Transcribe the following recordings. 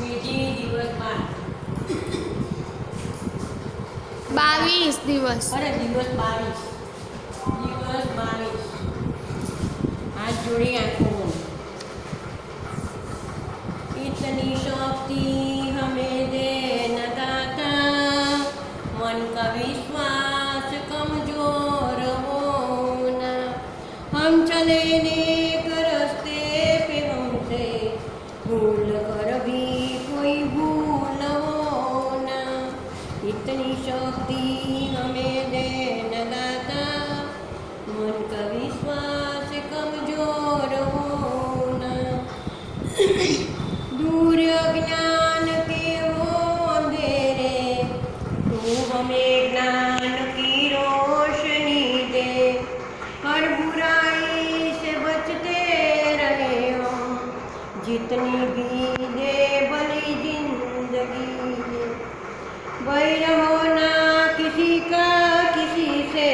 બીજી દિવસ બાદ 22 દિવસ. અરે દિવસ 22. દિવસ 22. હાથ જોડી આંખો બંધ. इतनी शक्ति हमें दे न दाता, मन का विश्वास कमजोर होना, हम चले नेक रास्ते पे हमसे भूल कर भी कोई भूल होना, इतनी शक्ति हमें दे न दाता, मन का विश्वास कमजोर होना, दूर अज्ञान के वो अंधेरे, तू हमें ज्ञान की रोशनी दे, हर बुराई से बचते रहे हम, जितनी भी दे भली जिंदगी, वैर होना किसी का किसी से,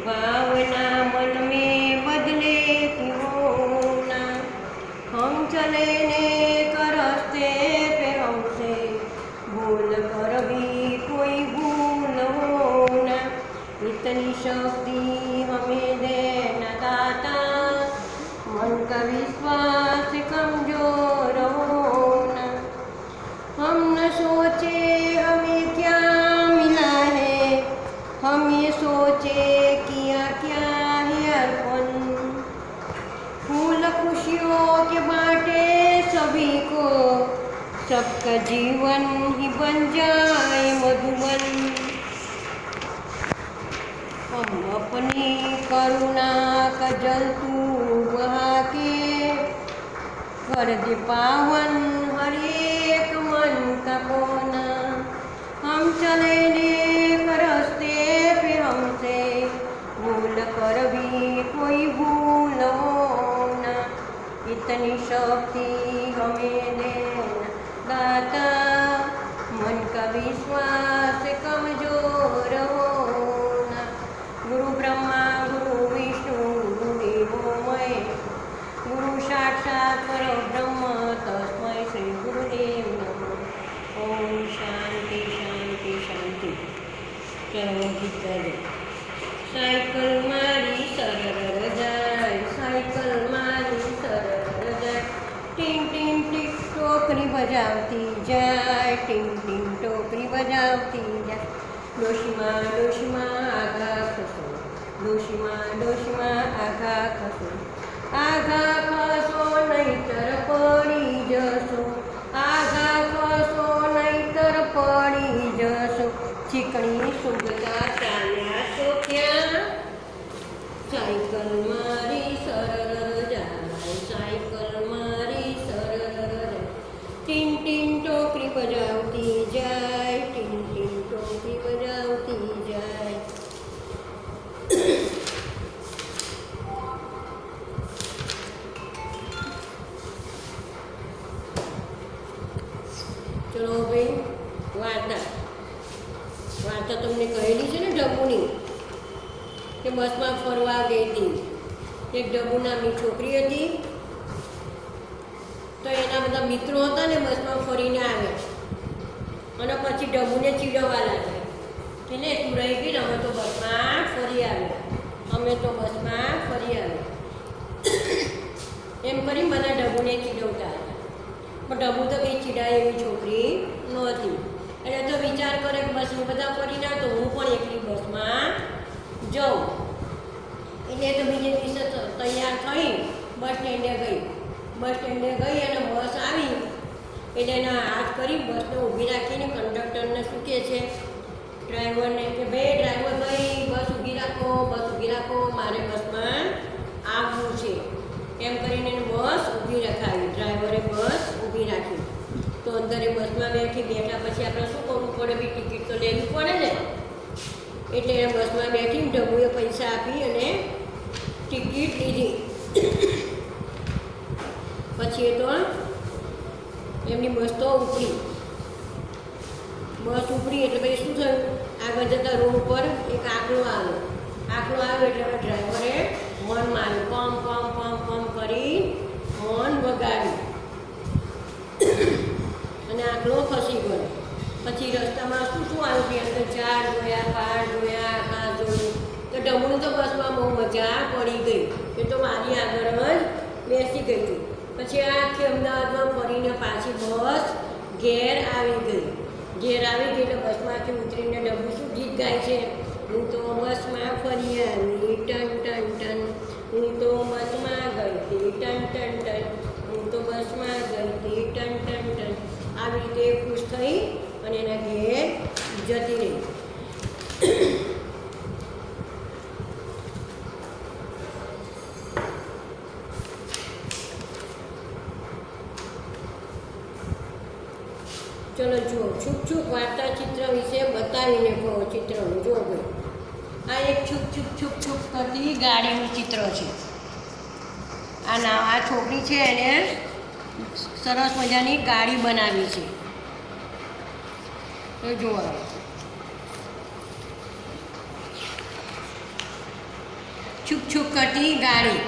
भावना मन में बदले की होना, हम चले नेक रास्ते पे हमसे भूल कर भी कोई भूल होना, इतनी शक्ति हमें देना दाता, मन का विश्वास कमजोर होना, हम न सोचे हमें क्या मिला है, हम ये सोचे किया क्या है अर्पण, फूल खुशियों के बाटे सभी को, सबका जीवन ही बन जाए मधुबन, हम अपनी करुणा का जल तू बहा के कर दे पावन हर एक मन का कोना, हम चले नेक रास्ते पे हमसे भूल कर भी कोई भूल होना, इतनी शक्ति हमें देना दाता, मन का विश्वास कमजोर होना, गुरु ब्रह्मा गुरु विष्णु गुरु देवो महेश, गुरु साक्षात परब्रह्म तस्मै श्री गुरुदेव नमः. ओम शांति शांति शांति. चलो गीता दे. साइकिल मारी सरर जाए, साइकिल मारी सरर जाए, टिंग टिंग टिक टोकरी बजावती जाए, टिंग टिंग टोकरी बजावती जाए, डोशीमा डोशीमा आघा खसो, डोशीमा डोशीमा आघा खसो, आघा खसो नहीतर पड़ी जसो, आघा खसो नहीतर पड़ी जसो, ચીકણી સુગતા ચાલ્યા તો ક્યાં, સાયકલ મારી સરર જાય, સાયકલ મારી સરર જાય, ટીન ટીન ટોકરી બજાવતી જાય, ટીન ટીન ટોકરી બજાવતી જાય. ચલો ભાઈ વાર્તા વાર્તા તમને કહેલી છે ને ડબ્બુની, કે બસમાં ફરવા ગઈ હતી. એક ડબ્બુ નામની છોકરી હતી, તો એના બધા મિત્રો હતા ને બસમાં ફરીને આવ્યા, અને પછી ડબ્બુને ચીડવવા લાગ્યા કે લે તું રહી ગઈ ને, અમે તો બસમાં ફરી આવ્યા, અમે તો બસમાં ફરી આવ્યા એમ કરી બધા ડબ્બુને ચીડવતા હતા. પણ ડબ્બુ તો કંઈ ચીડાય એવી છોકરી નહોતી. એટલે તો વિચાર કરે કે બસમાં બધા ફરી ના, તો હું પણ એકલી બસમાં જાઉં. એટલે તો બીજે દિવસે તૈયાર થઈ બસ સ્ટેન્ડે ગઈ. બસ સ્ટેન્ડે ગઈ અને બસ આવી એટલે એના હાથ કરી બસને ઊભી રાખીને કંડક્ટરને શું કહે છે, ડ્રાઈવરને, કે ભાઈ ડ્રાઈવર ભાઈ બસ ઊભી રાખો, મારે બસમાં આવવું છે. એમ કરીને એને બસ ઊભી રખાવી. ડ્રાઈવરે બસ ઊભી રાખી. તો અંદરે બસમાં બેઠા પછી આપણે શું કરવું પડે, બી ટિકિટ તો લેવી પડે ને. એટલે એ બસમાં બેઠી ડબ્બુએ પૈસા આપી અને ટિકિટ લીધી. પછી એ તો એમની બસ તો ઉપડી. બસ ઉપડી એટલે પછી શું થયું, આગળ જતા રોડ પર એક આંકડો આવ્યો એટલે ડ્રાઈવરે હોર્ન માર્યું, પમ કરી હોર્ન વગાડ્યું. આખલો ખસી ગયો. પછી રસ્તામાં શું શું આવ્યું કે અંદર ઝાડ જોયા, પહાડ જોયા, આકાશ જોયું. તો ડમુને તો બસમાં બહુ મજા પડી ગઈ. એ તો મારી આગળ જ બેસી ગઈ હતી. પછી આખી અમદાવાદમાં ફરીને પાછી બસ ઘેર આવી ગઈ. ઘેર આવી ગઈ એટલે બસમાંથી ઉતરીને ડબ્બુ શું ગીત ગાય છે? હું તો બસમાં ફરી આવી ટન ટન ટન, હું તો બસમાં ગઈ હતી ટન ટન ટન, હું તો બસમાં ગઈ હતી ટન ટન ટન. આવી રીતે ખુશ થઈ અને એના ઘેર જતી રહી. ચલો જુઓ, છૂક છૂક વાર્તા ચિત્ર વિશે બતાવીને કહો ચિત્રનું. જો ભાઈ, આ એક છૂક છૂક છૂક છૂક કરતી ગાડીનું ચિત્ર છે. આ છોકરી છે એને સરસ મજાની ગાડી બનાવી છે. તો જુઓ, છૂક છૂક કરતી ગાડી.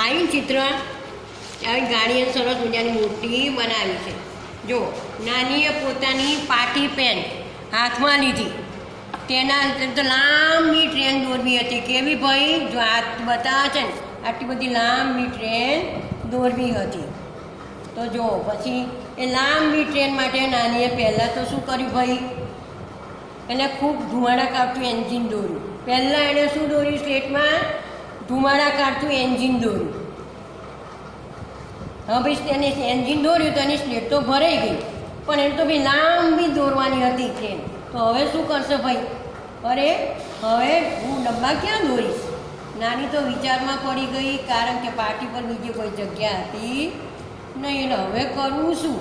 આવી ચિત્ર, આવી ગાડી સરસ મજાની મોટી બનાવી છે. જો નાનીએ પોતાની પાટી પેન હાથમાં લીધી. તેના તો લાંબી ટ્રેન દોરવી હતી. કેવી ભાઈ? જો આ બતાવે છે ને, આટલી બધી લાંબી ટ્રેન દોરવી હતી. તો જો પછી એ લાંબી ટ્રેન માટે નાનીએ પહેલાં તો શું કર્યું ભાઈ? એને ખૂબ ધુમાડા કાઢતું એન્જિન દોર્યું. પહેલાં એણે શું દોર્યું? સ્લેટમાં ધુમાડા કાઢતું એન્જિન દોર્યું. હવે ભાઈ એને એન્જિન દોર્યું તો એની સ્લેટ તો ભરાઈ ગઈ, પણ એને તો ભાઈ લાંબી દોરવાની હતી ટ્રેન. તો હવે શું કરશે ભાઈ? અરે હવે હું ડબ્બા ક્યાં દોરીશ? નાની તો વિચારમાં પડી ગઈ, કારણ કે પાટી પર બીજી કોઈ જગ્યા હતી નહીં. એટલે હવે કરવું શું?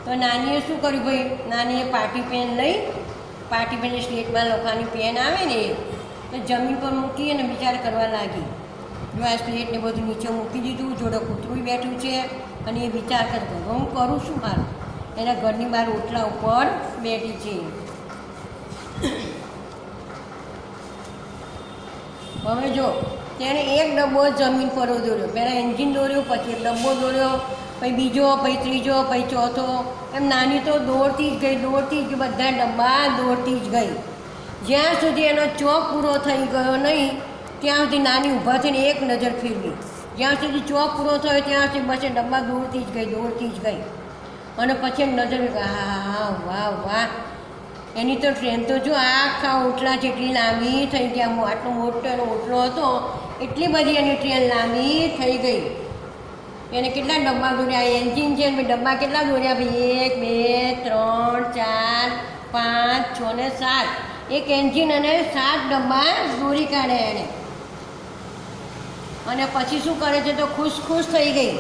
તો નાનીએ શું કર્યું ભાઈ? નાનીએ પાટી પેન લઈ, પાટી પેનની સ્લેટમાં લખવાની પેન આવે ને, તો જમીન પર મૂકી અને વિચાર કરવા લાગી. જો આ સ્લેટને બધું નીચે મૂકી દીધું, જોડે કૂતરું બેઠું છે અને એ વિચાર કરતો હું કરું શું મારું? એના ઘરની બહાર ઓટલા ઉપર બેઠી છે. હવે જો તેણે એક ડબ્બો જમીન પર દોર્યો. પહેલાં એન્જિન દોર્યું, પછી એક ડબ્બો દોર્યો, પછી બીજો, પછી ત્રીજો, પછી ચોથો. એમ નાની તો દોડતી જ ગઈ, દોડતી જ ગઈ, બધા ડબ્બા દોડતી જ ગઈ. જ્યાં સુધી એનો ચોક પૂરો થઈ ગયો નહીં, ત્યાં સુધી નાની ઊભા થઈને એક નજર ફેરવી. જ્યાં સુધી ચોક પૂરો થયો ત્યાં સુધી બસ એ ડબ્બા દોડતી જ ગઈ, દોડતી જ ગઈ. અને પછી એમ નજર, હા વાહ વાહ, એની તો ટ્રેન તો જો આખા ઓટલા જેટલી લાંબી થઈ ગયા. આટલો મોટો એનો ઓટલો હતો, એટલી બધી એની ટ્રેન લાંબી થઈ ગઈ. એને કેટલા ડબ્બા દોર્યા? એન્જિન છે ને ડબ્બા કેટલા દોર્યા ભાઈ? 1 2 3 4 5 6 ને 7. એક એન્જિન અને 7 ડબ્બા દોરી કાઢ્યા એણે. અને પછી શું કરે છે? તો ખુશ ખુશ થઈ ગઈ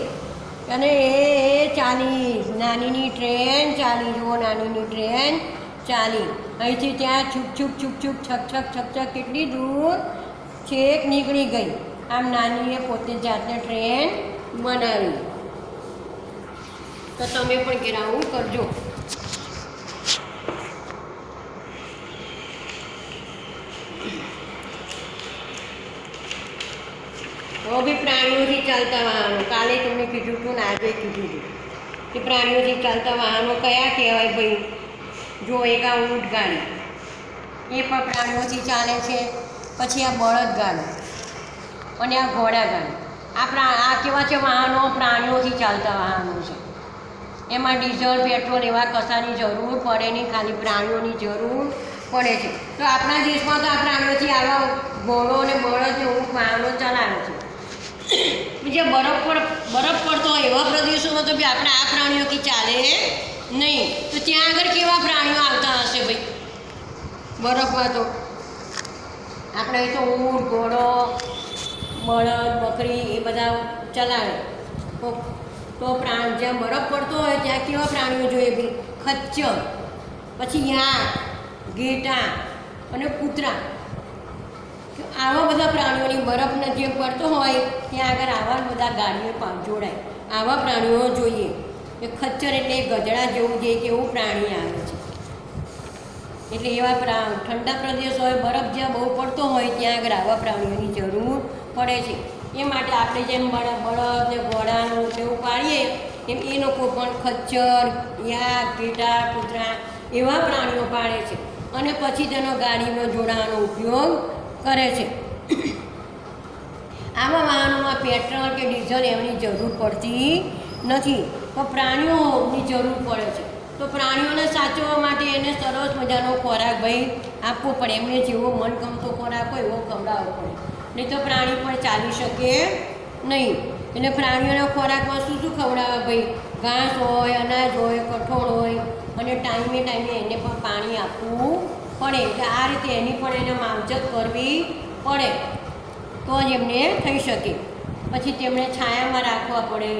અને એ ચાલી. નાનીની ટ્રેન ચાલી. જુઓ, નાનીની ટ્રેન ચાલી. અહીંથી ત્યાં છૂક છૂક છૂક છૂક છક છક છક છક કેટલી દૂર છેક નીકળી ગઈ. આમ નાનીએ પોતે જાતને ટ્રેન બનાવી. તો તમે પણ ઘેર આવું કરજો. હવે બી પ્રાણીઓથી ચાલતા વાહનો, કાલે તમને કીધું હતું ને આજે કીધું હતું કે પ્રાણીઓથી ચાલતા વાહનો કયા કહેવાય ભાઈ? જો એક આ ઊંટ ગાડી, એ પણ પ્રાણીઓથી ચાલે છે. પછી આ બળદગાડો અને આ ઘોડાગાડી. આ કેવા છે વાહનો? પ્રાણીઓથી ચાલતા વાહનો છે. એમાં ડીઝલ, પેટ્રોલ એવા કશાની જરૂર પડે નહીં, ખાલી પ્રાણીઓની જરૂર પડે છે. તો આપણા દેશમાં તો આ પ્રાણીઓથી આવા ઘોડો અને બળદ ને ઊંટ વાહનો ચલાવે છે. જે બરફ પડતો હોય એવા પ્રદેશોમાં તો બી આપણે આ પ્રાણીઓથી ચાલે નહીં. તો ત્યાં આગળ કેવા પ્રાણીઓ આવતા હશે ભાઈ બરફમાં? તો આપણે અહીં તો ઊંટ, ઘોડો, બળદ, બકરી એ બધા ચલાવે. તો જ્યાં બરફ પડતો હોય ત્યાં કેવા પ્રાણીઓ જોઈએ ભાઈ? ખચ્ચર, પછી યાક, ઘેટા અને કૂતરા. આવા બધા પ્રાણીઓની બરફને જે પડતો હોય ત્યાં આગળ આવા બધા ગાડીઓ જોડાય. આવા પ્રાણીઓ જોઈએ. એ ખચ્ચર એટલે ગધેડા જેવું જે કે એવું પ્રાણી આવે છે. એટલે એવા ઠંડા પ્રદેશ હોય, બરફ જ્યાં બહુ પડતો હોય ત્યાં આગળ આવા પ્રાણીઓની જરૂર પડે છે. એ માટે આપણે જેમ બળદ ને ઘોડાનું એવું પાડીએ એમ એ લોકો પણ ખચ્ચર, યાક, ઘેટા, કૂતરા એવા પ્રાણીઓ પાળે છે અને પછી તેનો ગાડીમાં જોડાવાનો ઉપયોગ કરે છે. આવા વાહનોમાં પેટ્રોલ કે ડીઝલ એમની જરૂર પડતી નથી, પણ પ્રાણીઓની જરૂર પડે છે. તો પ્રાણીઓને સાચવવા માટે એને સરસ મજાનો ખોરાક ભાઈ આપવો પડે. એમને જેવો મનગમતો ખોરાક હોય એવો ખવડાવવો પડે, નહીં તો પ્રાણી પણ ચાલી શકે નહીં. એટલે પ્રાણીઓના ખોરાકમાં શું શું ખવડાવવા ભાઈ? ઘાસ હોય, અનાજ હોય, કઠોળ હોય અને ટાઈમે ટાઈમે એને પણ પાણી આપવું પડે. એટલે આ રીતે એની પણ એને માવજત કરવી પડે તો જ એમને થઈ શકે. પછી તેમને છાયામાં રાખવા પડે.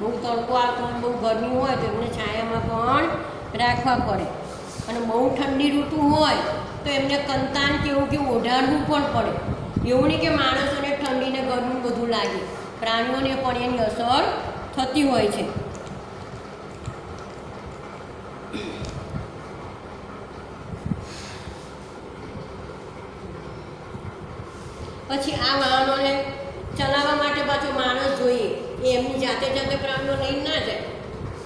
બહુ તડકો આવતો હોય, બહુ ગરમી હોય તો એમને છાયામાં પણ રાખવા પડે. અને બહુ ઠંડી ઋતુ હોય તો એમને કંતાન કે એવું કે ઓઢાડવું પણ પડે. એવું નહીં કે માણસોને ઠંડીને ગરમી બધું લાગે, પ્રાણીઓને પણ એની અસર થતી હોય છે. પછી આ વાહનોને ચલાવવા માટે પાછો માણસ જોઈએ. એ એમની જાતે જાતે પ્રાણીઓ લઈને ના જાય,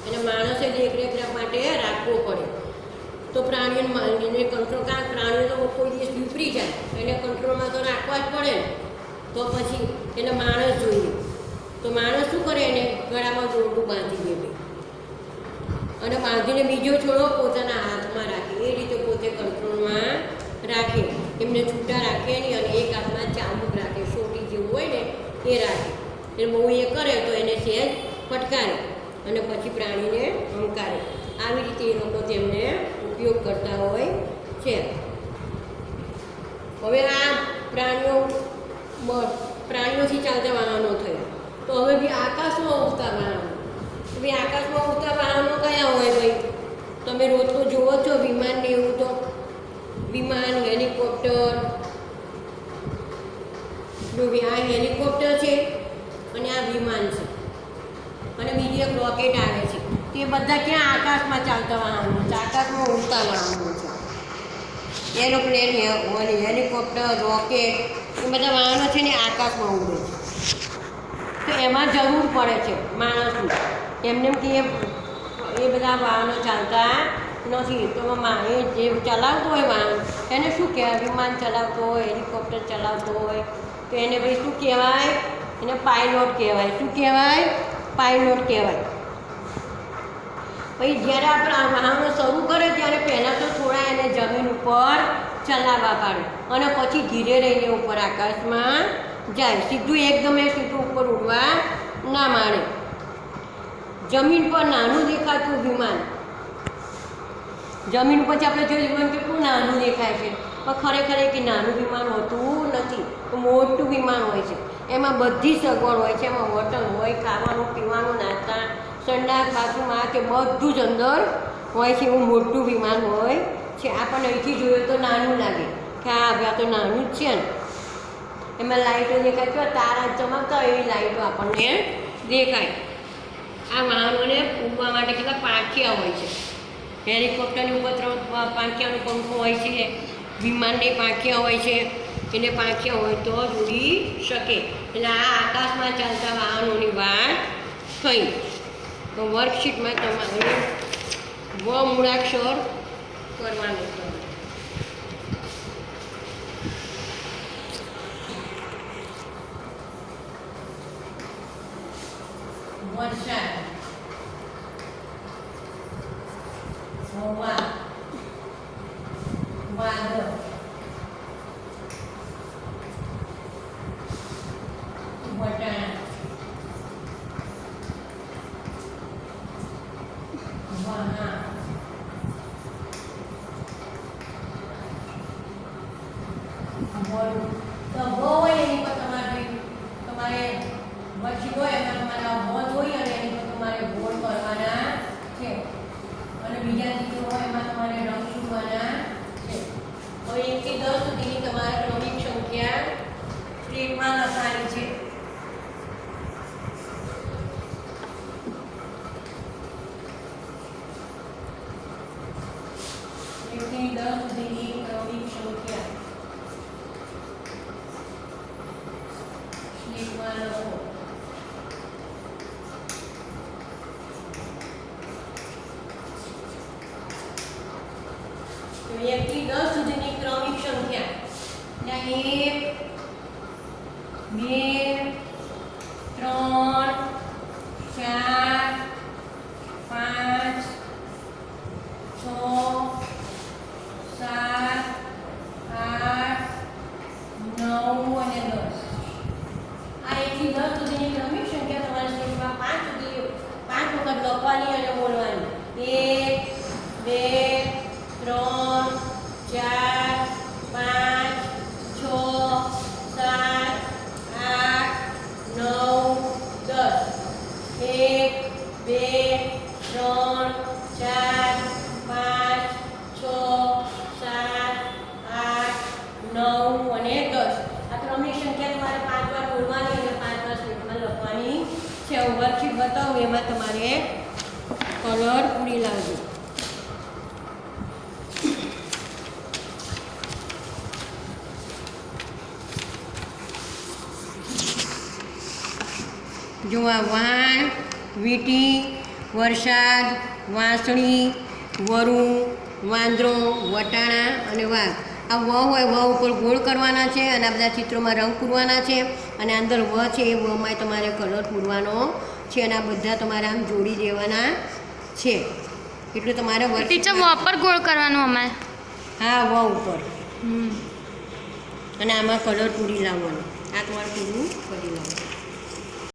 એને માણસે દેખરેખ માટે રાખવો પડે. તો પ્રાણીઓને કંટ્રોલ, કારણ પ્રાણીઓ તો કોઈ દિવસ વિપરી જાય, એને કંટ્રોલમાં તો રાખવા જ પડે ને. તો પછી એને માણસ જોઈએ. તો માણસ શું કરે? એને ગળામાં દોરડું બાંધી દે અને બાંધીને બીજો છોડો પોતાના હાથમાં રાખે. એ રીતે પોતે કંટ્રોલમાં રાખે. એમને છૂટા રાખે નહીં અને એક હાથમાં ચાબુક રાખે, સોટી જેવું હોય ને એ રાખે. એટલે બહુ એ કરે તો એને સહેજ ફટકારે અને પછી પ્રાણીને હંકારે. આવી રીતે એ લોકો તેમને ઉપયોગ કરતા હોય છે. હવે આ પ્રાણીઓથી ચાલતા વાહનો થયા. તો હવે બી આકાશમાં ઉડતા વાહનો. ભાઈ આકાશમાં ઉડતા વાહનો કયા હોય ભાઈ? તમે રોજ તો જુઓ છો વિમાન ને એવું. તો વિમાન, હેલિકોપ્ટર, આ હેલિકોપ્ટર છે અને આ વિમાન છે અને બીજી એક રોકેટ આવે છે. તે બધા ક્યાં? આકાશમાં ચાલતા વાહનો છે, આકાશમાં ઉડતા વાહનો છે. એરોપ્લેન, હેલિકોપ્ટર, રોકેટ એ બધા વાહનો છે ને આકાશમાં ઉડે છે. તો એમાં જરૂર પડે છે માણસની. એમને કે એ બધા વાહનો ચાલતા નથી. તો એ જે ચલાવતો હોય વાહન એને શું કહેવાય? વિમાન ચલાવતો હોય, હેલિકોપ્ટર ચલાવતો હોય તો એને ભાઈ શું કહેવાય? એને પાયલોટ કહેવાય. શું કહેવાય? પાયલોટ કહેવાય. પછી જ્યારે આપણે આ વાહનો શરૂ કરે ત્યારે પહેલાં તો થોડા એને જમીન ઉપર ચલાવવા પાડે અને પછી ધીરે રહીને ઉપર આકાશમાં જાય. સીધું એકદમ સીધું ઉપર ઉડવા ના માંડે. જમીન પર નાનું દેખાતું વિમાન, જમીન પછી આપણે જોયું વિમાન કેટલું નાનું દેખાય છે, પણ ખરેખર કે નાનું વિમાન હોતું નથી. મોટું વિમાન હોય છે. એમાં બધી સગવડ હોય છે. એમાં હોટલ હોય, ખાવાનું પીવાનું, નાસ્તા, સંડાસ, બાથરૂમ, આ કે બધું જ અંદર હોય છે. એવું મોટું વિમાન હોય છે. આપણને અહીંથી જોઈએ તો નાનું લાગે કે આ ભાઈ તો નાનું જ છે ને. એમાં લાઇટો દેખાય છે, તારા ચમકતા એવી લાઇટો આપણને દેખાય. આ વાહનોને ઉડવા માટે કેટલા પાંખિયા હોય છે. હેલિકોપ્ટરની ઉપર 3 પાંખિયાનો પંખો હોય છે, વિમાનની પાંખિયા હોય છે. એને પાંખિયા હોય તો જ ઉડી શકે. એટલે આ આકાશમાં ચાલતા વાહનોની વાત થઈ. તો વર્કશીટમાં તમારે મૂળાક્ષર કરવાનું છે. વરસાદ, હવા, વાદળ, વટાણા, વહાણ, વરુ. તો હોય એની પર તમારે વચ્ચે હોય એમાં તમારા હોજ હોય અને એની પર તમારે ગોળ કરવાના છે અને બીજા ચિત્રો હોય એમાં તમારે રંગ પૂરવાના છે. હવે 1 થી 10 સુધીની તમારે ક્રમિક સંખ્યા સ્લેટમાં લખવાની છે. 1 થી 10 સુધીની ક્રમિક સંખ્યા સ્લેટમાં લખો. 1 થી 10 સુધીની ક્રમિક સંખ્યા. ત્યાં 1 2 3 4 5 6 7 8 9 અને 10. આ 1 થી 10 સુધીની ક્રમિક સંખ્યા તમારા સ્ટેજમાં 5 વખત લખવાની અને બોલવાની. 1 2 3 4 5 6 7 8 9 10. 1 2 3 4 5 6 7 8 9 અને 10. આ ક્રમિક સંખ્યા તમારે 5 વાર બોલવાની અને 5 વાર સ્ટેટમાં લખવાની છે. હું વર્કશીટ બતાવું એમાં તમારે કલર પૂરી લાવજો. જો આ વાણ, વીંટી, વરસાદ, વાંસળી, વરું, વાંદરો, વટાણા અને વાઘ. આ વ હોય વ ઉપર ગોળ કરવાના છે અને આ બધા ચિત્રોમાં રંગ પૂરવાના છે અને અંદર વ છે એ વમાં તમારે કલર પૂરવાનો છે અને આ બધા તમારે આમ જોડી દેવાના છે. એટલું તમારે ટીચર વ પર ગોળ કરવાનું અમારે. હા, વ ઉપર અને આમાં કલર પૂરી લાવવાનો. આ તમારે પૂરું કરી લાવવાનું.